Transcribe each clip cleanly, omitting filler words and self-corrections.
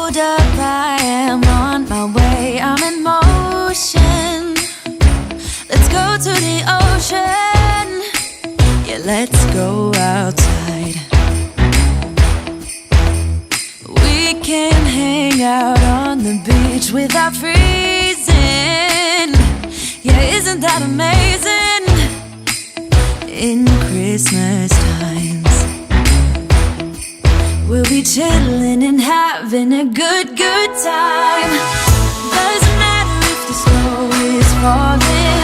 Hold up, I am on my way, I'm in motion. Let's go to the ocean. Yeah, let's go outside. We can hang out on the beach without freezing. Yeah, isn't that amazing? In Christmas times, we'll be chilling and having a good time. Doesn't matter if the snow is falling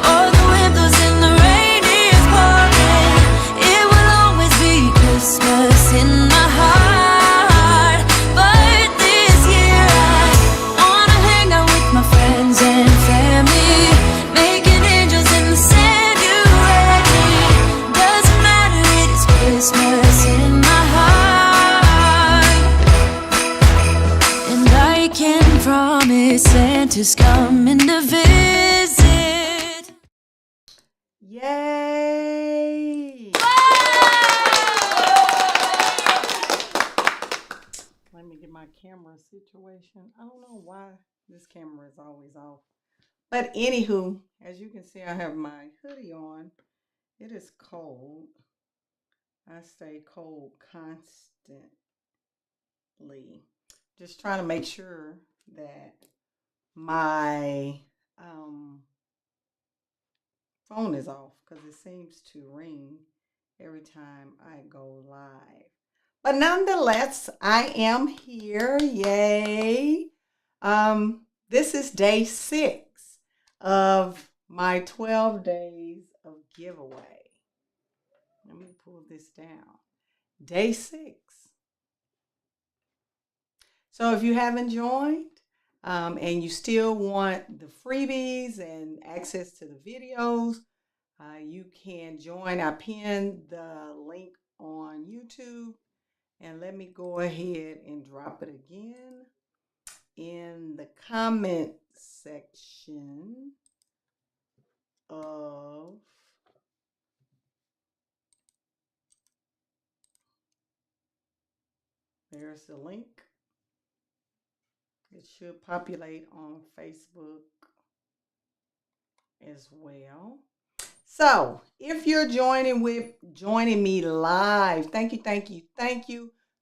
or the wind blows and the rain is pouring. It will always be Christmas in my heart. But this year I wanna hang out with my friends and family, making angels in the sand, you ready? Doesn't matter, it is Christmas in my heart. And I can promise Santa's coming to visit. Yay! Let me get my camera situation. I don't know why this camera is always off. But anywho, as you can see, I have my hoodie on. It is cold. I stay cold constantly. Just trying to make sure that my phone is off because it seems to ring every time I go live. But nonetheless, I am here. Yay. This is day 6 of my 12 days of giveaway. Let me pull this down. Day 6. So if you haven't joined and you still want the freebies and access to the videos, you can join. I pinned the link on YouTube. And let me go ahead and drop it again in the comment section of there's the link. It should populate on Facebook as well. So if you're joining me live, thank you.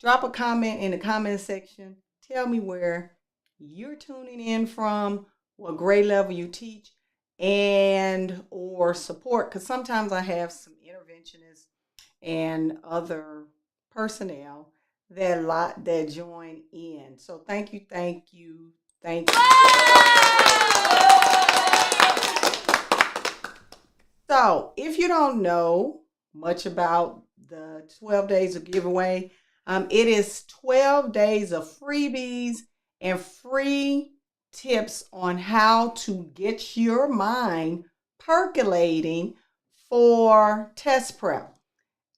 Drop a comment in the comment section. Tell me where you're tuning in from, what grade level you teach, and or support. Because sometimes I have some interventionists and other personnel that join in. So thank you. So if you don't know much about the 12 days of giveaway, it is 12 days of freebies and free tips on how to get your mind percolating for test prep.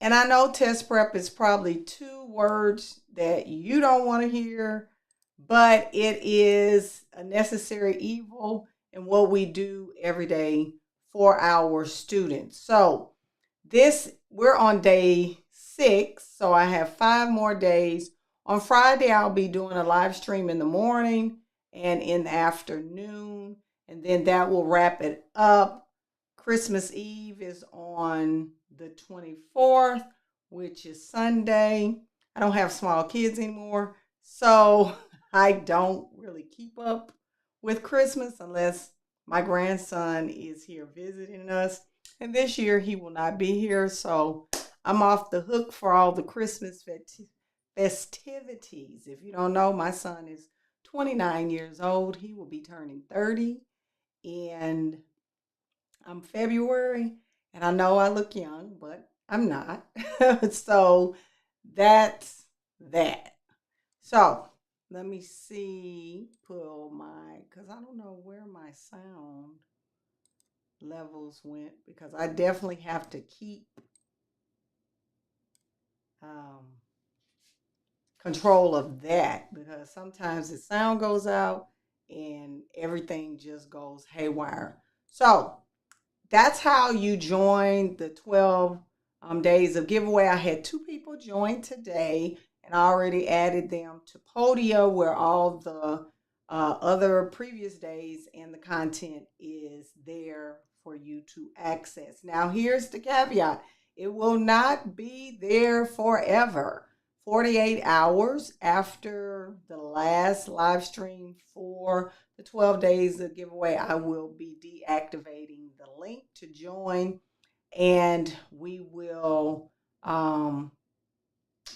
And I know test prep is probably 2 words that you don't want to hear, but it is a necessary evil in what we do every day for our students. So we're on day 6, so I have 5 more days. On Friday, I'll be doing a live stream in the morning and in the afternoon, and then that will wrap it up. Christmas Eve is on the 24th, which is Sunday. I don't have small kids anymore, so I don't really keep up with Christmas unless my grandson is here visiting us. And this year he will not be here, so I'm off the hook for all the Christmas festivities. If you don't know, my son is 29 years old. He will be turning 30 in February. And I know I look young, but I'm not. So that's that. So let me see, because I don't know where my sound levels went, because I definitely have to keep control of that, because sometimes the sound goes out and everything just goes haywire. So that's how you join the 12 days of giveaway. I had 2 people join today, and I already added them to Podia, where all the other previous days and the content is there for you to access. Now, here's the caveat: it will not be there forever. 48 hours after the last live stream for the 12 days of giveaway, I will be deactivating the link to join, and we will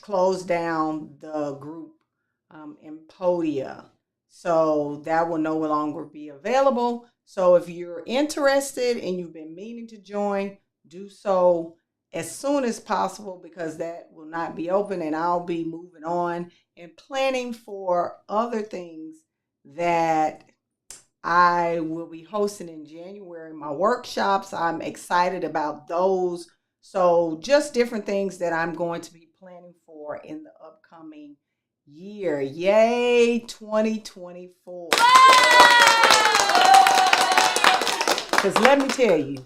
close down the group in Podia. So that will no longer be available. So if you're interested and you've been meaning to join, do so as soon as possible, because that will not be open, and I'll be moving on and planning for other things that I will be hosting in January. My workshops, I'm excited about those. So just different things that I'm going to be planning for in the upcoming year. Yay, 2024. Because let me tell you,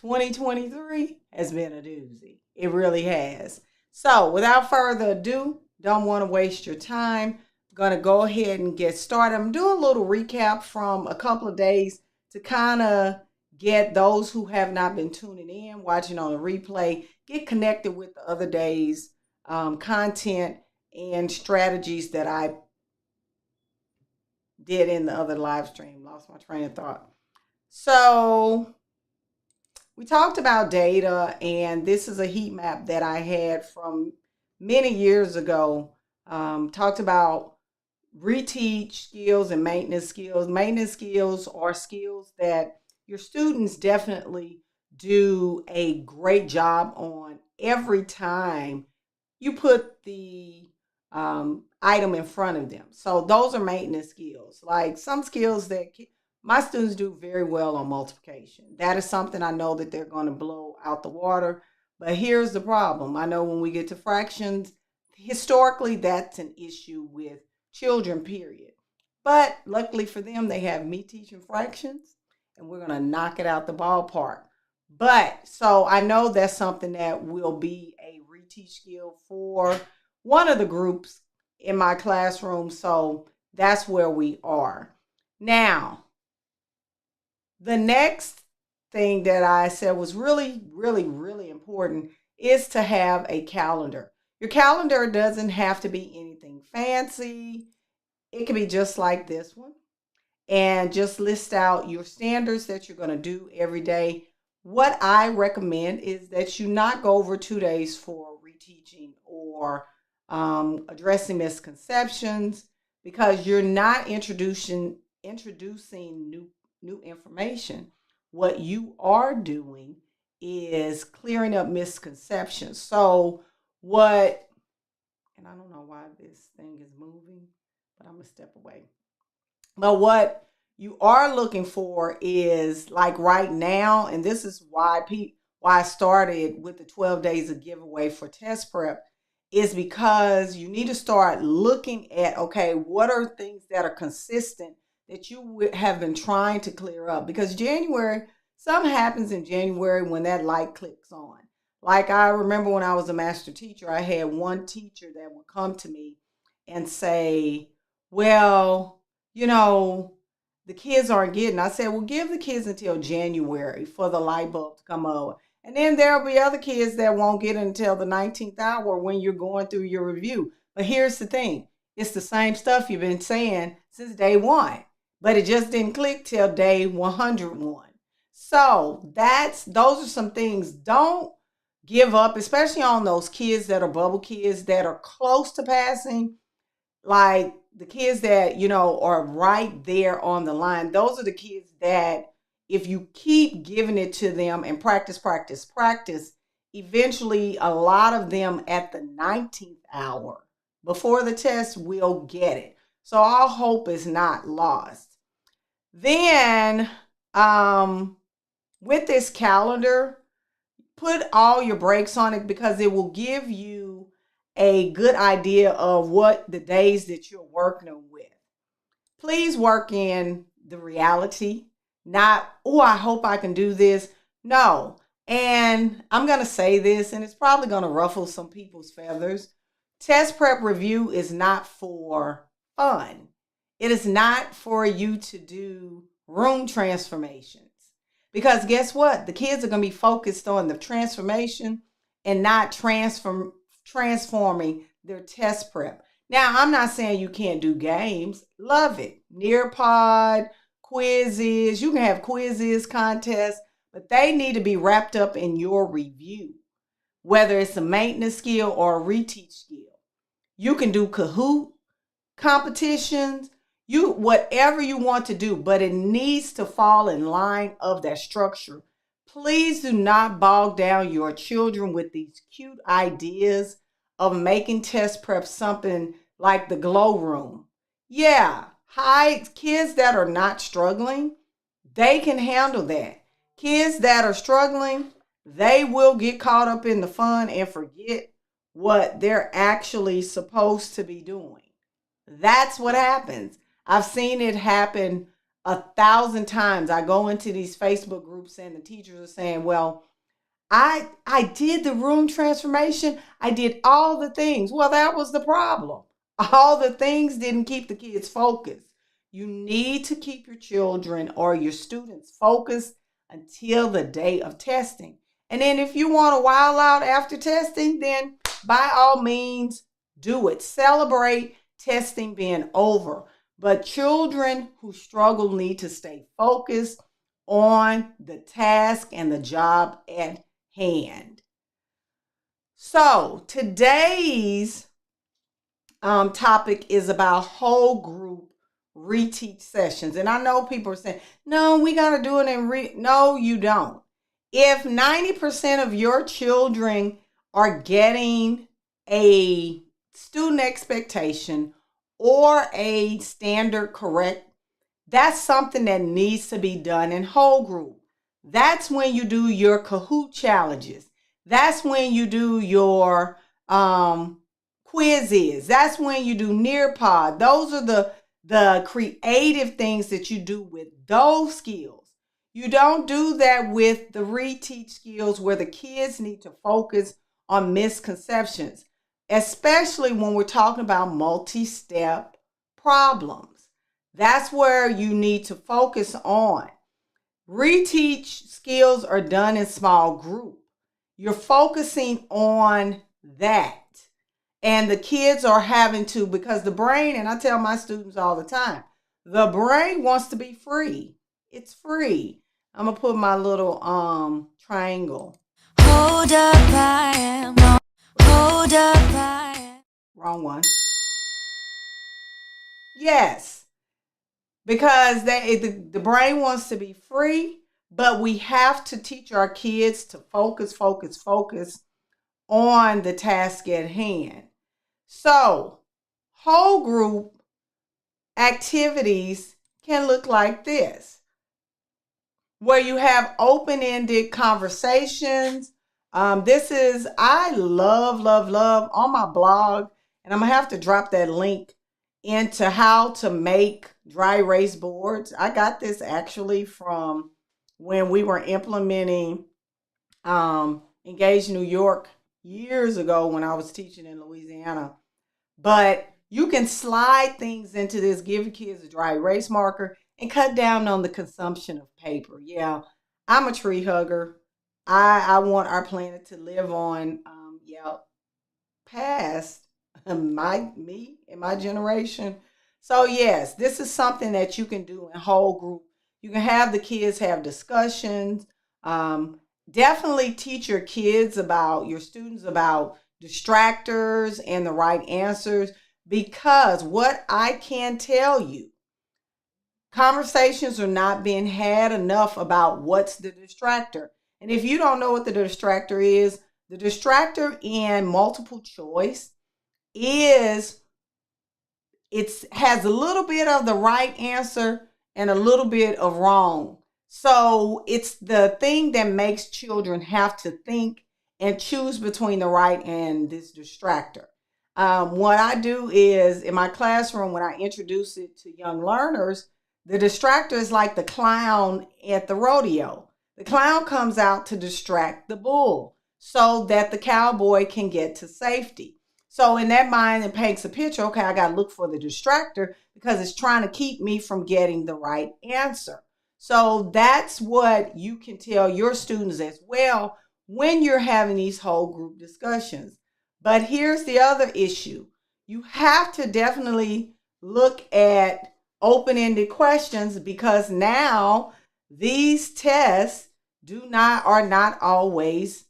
2023 has been a doozy. It really has. So without further ado, don't want to waste your time. I'm going to go ahead and get started. I'm doing a little recap from a couple of days to kind of get those who have not been tuning in, watching on the replay, get connected with the other days' content and strategies that I did in the other live stream. Lost my train of thought. So we talked about data, and this is a heat map that I had from many years ago. Talked about reteach skills and maintenance skills. Maintenance skills are skills that your students definitely do a great job on every time you put the item in front of them. So those are maintenance skills. Like some skills that my students do very well on multiplication. That is something I know that they're going to blow out the water. But here's the problem. I know when we get to fractions, historically, that's an issue with children, period. But luckily for them, they have me teaching fractions, and we're going to knock it out the ballpark. But so I know that's something that will be a reteach skill for one of the groups in my classroom. So that's where we are. Now, the next thing that I said was really, really, really important is to have a calendar. Your calendar doesn't have to be anything fancy. It can be just like this one, and just list out your standards that you're going to do every day. What I recommend is that you not go over 2 days for reteaching or addressing misconceptions, because you're not introducing new information. What you are doing is clearing up misconceptions. So what, and I don't know why this thing is moving, but I'm gonna step away. But what you are looking for is, like right now, and this is why I started with the 12 days of giveaway for test prep, is because you need to start looking at, okay, what are things that are consistent that you have been trying to clear up? Because January, something happens in January when that light clicks on. Like I remember when I was a master teacher, I had one teacher that would come to me and say, well, you know, the kids aren't getting. I said, well, give the kids until January for the light bulb to come over. And then there'll be other kids that won't get it until the 19th hour when you're going through your review. But here's the thing. It's the same stuff you've been saying since day one, but it just didn't click till day 101. So those are some things. Don't give up, especially on those kids that are bubble kids that are close to passing, like the kids that, are right there on the line. Those are the kids that if you keep giving it to them and practice, eventually a lot of them at the 19th hour before the test will get it. So our hope is not lost. Then with this calendar, put all your breaks on it, because it will give you a good idea of what the days that you're working with. Please work in the reality, not, oh, I hope I can do this. No. And I'm going to say this, and it's probably going to ruffle some people's feathers. Test prep review is not for fun. It is not for you to do room transformations. Because guess what? The kids are going to be focused on the transformation and not transforming their test prep. Now, I'm not saying you can't do games. Love it. Nearpod, quizzes. You can have quizzes, contests, but they need to be wrapped up in your review, whether it's a maintenance skill or a reteach skill. You can do Kahoot competitions, whatever you want to do, but it needs to fall in line of that structure. Please do not bog down your children with these cute ideas of making test prep something like the glow room. Yeah, kids that are not struggling, they can handle that. Kids that are struggling, they will get caught up in the fun and forget what they're actually supposed to be doing. That's what happens. I've seen it happen 1,000 times. I go into these Facebook groups and the teachers are saying, well, I did the room transformation. I did all the things. Well, that was the problem. All the things didn't keep the kids focused. You need to keep your children or your students focused until the day of testing. And then if you want to wild out after testing, then by all means, do it. Celebrate testing being over. But children who struggle need to stay focused on the task and the job at hand. So today's topic is about whole group reteach sessions. And I know people are saying, no, we got to do it in No, you don't. If 90% of your children are getting a student expectation or a standard correct, that's something that needs to be done in whole group. That's when you do your Kahoot challenges. That's when you do your quizzes. That's when you do Nearpod. Those are the creative things that you do with those skills. You don't do that with the reteach skills where the kids need to focus on misconceptions, especially when we're talking about multi-step problems. That's where you need to focus on. Reteach skills are done in small group. You're focusing on that. And the kids are having to, because the brain, and I tell my students all the time, the brain wants to be free. It's free. I'm going to put my little triangle. Hold up, I am. Hold up, I am. Wrong one. Yes. Because the brain wants to be free, but we have to teach our kids to focus on the task at hand. So, whole group activities can look like this, where you have open-ended conversations. I love on my blog, and I'm going to have to drop that link into how to make dry erase boards. I got this actually from when we were implementing Engage New York years ago when I was teaching in Louisiana. But you can slide things into this, give your kids a dry erase marker, and cut down on the consumption of paper. Yeah, I'm a tree hugger. I want our planet to live on, past me and my generation. So yes, this is something that you can do in whole group. You can have the kids have discussions. Definitely teach your students about distractors and the right answers, because what I can tell you, conversations are not being had enough about what's the distractor. And if you don't know what the distractor is, the distractor in multiple choice has a little bit of the right answer and a little bit of wrong. So it's the thing that makes children have to think and choose between the right and this distractor. What I do is in my classroom, when I introduce it to young learners, the distractor is like the clown at the rodeo. The clown comes out to distract the bull so that the cowboy can get to safety. So in that mind, it paints a picture. Okay, I got to look for the distractor because it's trying to keep me from getting the right answer. So that's what you can tell your students as well when you're having these whole group discussions. But here's the other issue. You have to definitely look at open-ended questions, because now these tests are not always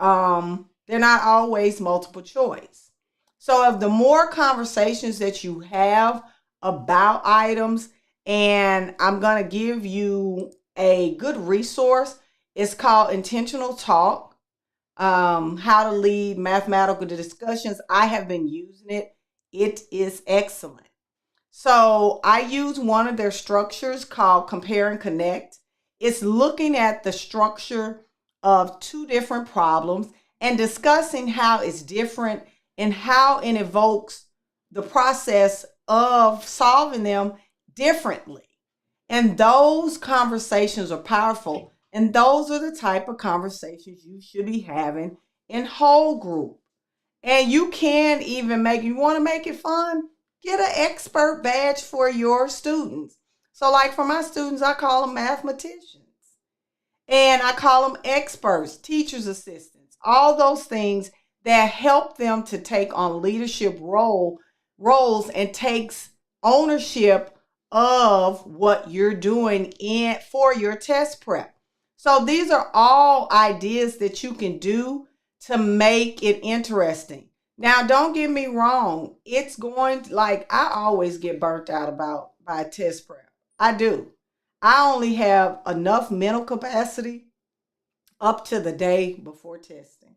they're not always multiple choice. So if the more conversations that you have about items, and I'm going to give you a good resource. It's called Intentional Talk, How to Lead Mathematical Discussions. I have been using it. It is excellent. So I use one of their structures called Compare and Connect. It's looking at the structure of two different problems and discussing how it's different and how it evokes the process of solving them differently. And those conversations are powerful. And those are the type of conversations you should be having in whole group. And you can even you want to make it fun, get an expert badge for your students. So like for my students, I call them mathematicians. And I call them experts, teacher's assistants, all those things that help them to take on leadership roles and takes ownership of what you're doing for your test prep. So these are all ideas that you can do to make it interesting. Now, don't get me wrong. It's I always get burnt out by test prep. I do. I only have enough mental capacity up to the day before testing.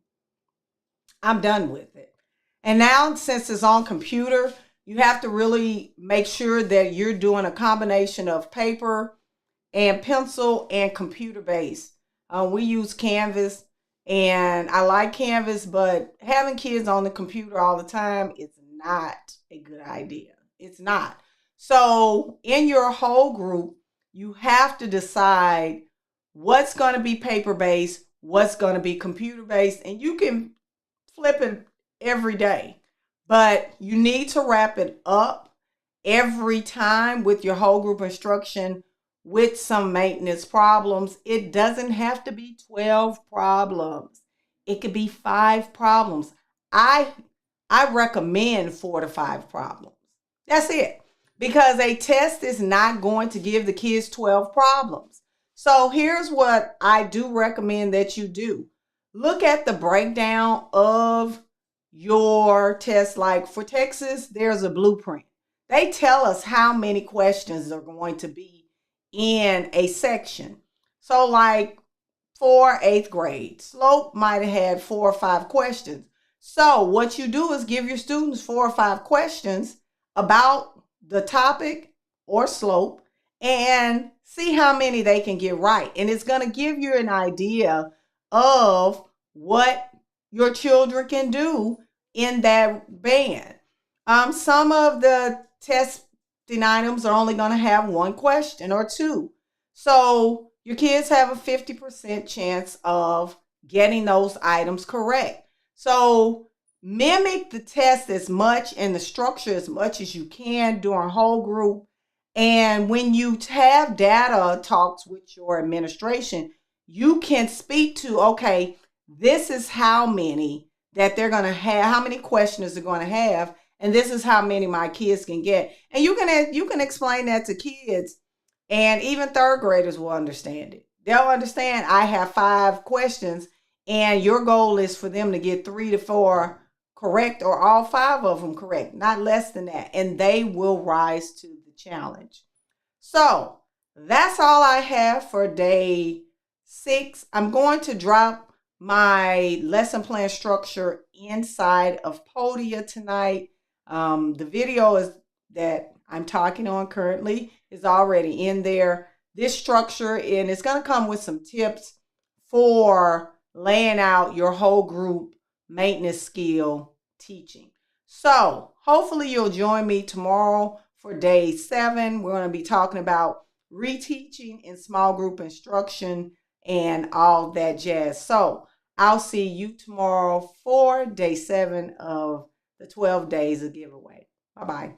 I'm done with it. And now, since it's on computer, you have to really make sure that you're doing a combination of paper and pencil and computer-based. We use Canvas, and I like Canvas, but having kids on the computer all the time is not a good idea. It's not. So in your whole group, you have to decide what's going to be paper-based, what's going to be computer-based, and you can flip it every day. But you need to wrap it up every time with your whole group instruction with some maintenance problems. It doesn't have to be 12 problems. It could be 5 problems. I recommend 4 to 5 problems. That's it. Because a test is not going to give the kids 12 problems. So here's what I do recommend that you do. Look at the breakdown of your test. Like for Texas, there's a blueprint. They tell us how many questions are going to be in a section. So like for 8th grade, slope might have had 4 or 5 questions. So what you do is give your students 4 or 5 questions about the topic or slope and see how many they can get right. And it's going to give you an idea of what your children can do in that band. Some of the testing items are only going to have 1 question or 2. So your kids have a 50% chance of getting those items correct. So mimic the test as much and the structure as much as you can during whole group. And when you have data talks with your administration, you can speak to, okay, this is how many that they're going to have, how many questions they're going to have, and this is how many my kids can get. And you can explain that to kids, and even 3rd graders will understand it. They'll understand I have 5 questions, and your goal is for them to get 3 to 4 correct, or all 5 of them correct, not less than that. And they will rise to the challenge. So that's all I have for day 6. I'm going to drop my lesson plan structure inside of Podia tonight. The video that I'm talking on currently is already in there. This structure, and it's going to come with some tips for laying out your whole group maintenance skill teaching. So hopefully you'll join me tomorrow for day 7. We're going to be talking about reteaching in small group instruction and all that jazz. So I'll see you tomorrow for day 7 of the 12 days of giveaway. Bye-bye.